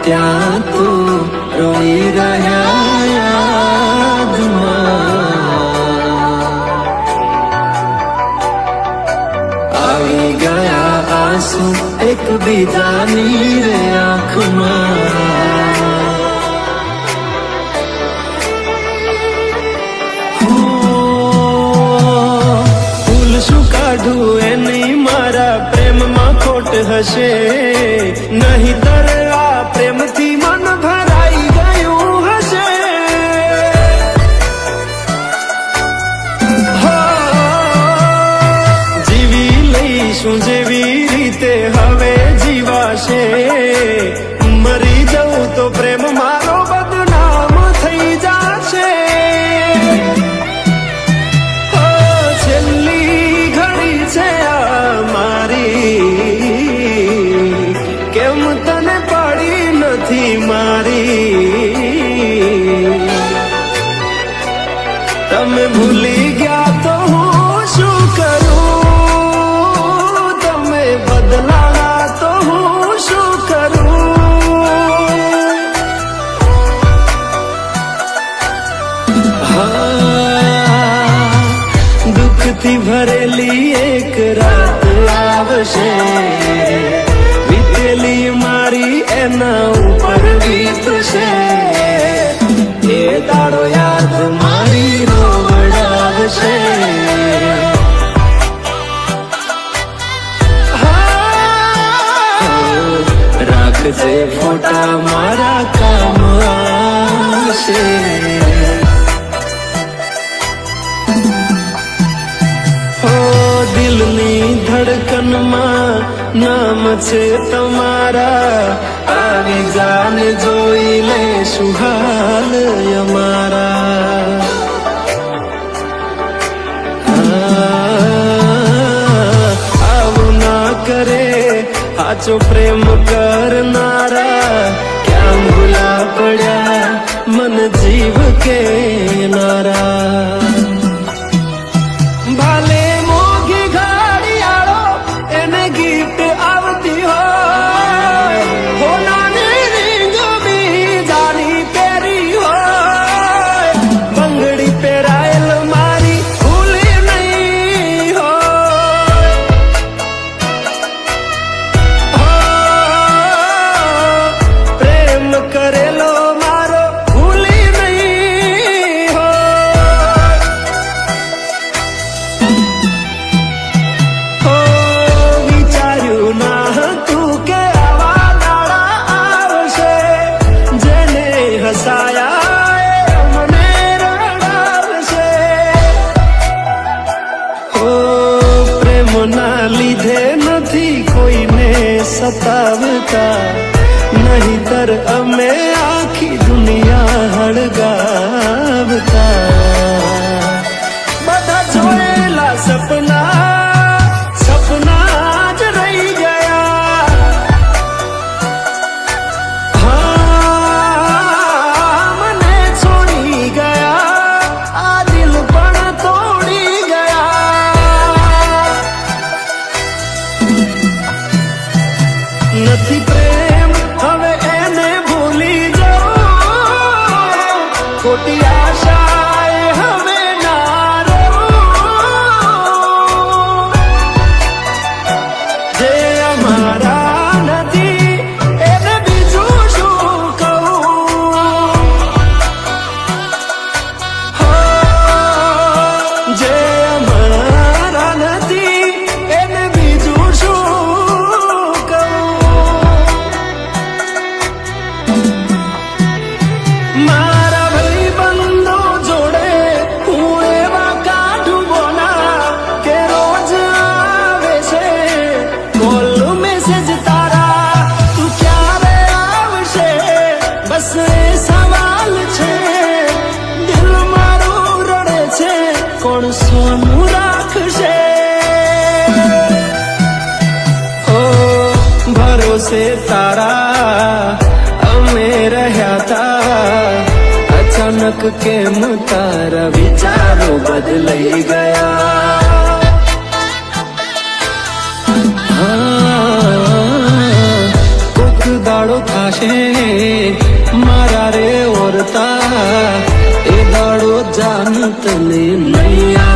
ત્યાં તું રોઈ રહ્યા યાદમાં આવી ગયા આંસુ એકબીજાની રે આંખમાં ફૂલ શું કાઢું એની મારા પ્રેમમાં ખોટ હશે નહીંતર આ પ્રેમથી મન ભરાઈ ગયું હશે જીવી લઈશું જેવી રીતે હવે જીવાશે મરી જવું તો પ્રેમ મારો બદનામ થઈ જશે છેલ્લી ઘડી છે આ મારી કેમ તને પડી નથી મારી તમે ભૂલી ગયા તો હું શું કરું તમે બદલાણા તો હું શું કરું દુઃખથી ભરેલી એક રાત આવશે વીતેલી મારી એના ઉપર વીતશે એ દાડો યાદ મારી રોવડાવશે રાખજે ફોટા મારા કામ આવશે દિલની ધડકનમાં નામ છે તમારા આવી જાને જોઈ લે સુહાલ અમારા આવું ના કરે સાચો પ્રેમ કરનારા ક્યાં ભૂલા પડ્યા મન જીવ કે નારા ભાલે મોઘી ઘડિયાળો એને ગિફ્ટ આવતી હોય હોનાની રીંગ બીજાની પહેરી હોય બંગડી પહેરાયેલ મારી ભૂલી નહીં હોય પ્રેમ કરેલો મારો ભૂલી નહીં વિચાર્યું ના હતું કે આવા દાડા આવશે જેને હસાયા એ મને રડાવશે પ્રેમના લીધે નથી કોઈને સતાવતા નહીંતર અમે આખી દુનિયા હળગાવતા બધા જોયેલા સપના જ રહી ગયા મને છોડી ગયા આ દિલ પણ તોડી ગયા નથી પ્રેમ હવે એને ભૂલી જાઓ ખોટી આશાએ હવે ના રહું જે અમારા નથી એને બીજું શું કહું જે અમારા નથી એને બીજું શું કહું મારા ભાઈબંધો જોડે હું એવા કાઢું બોલા કે રોજ આવે છે કોલ મેસેજ તારા તું ક્યારે આવશે બસ એ સવાલ છે દિલ મારું રડે છે કોણ સોનું રાખશે ભરોસે તારા અમે રહ્યા તા અચાનક કેમ તારા વિચારો બદલાઈ ગયા કોક દાડો થાશે મારા રે ઓરતા એ દાડો જાન તને નહીં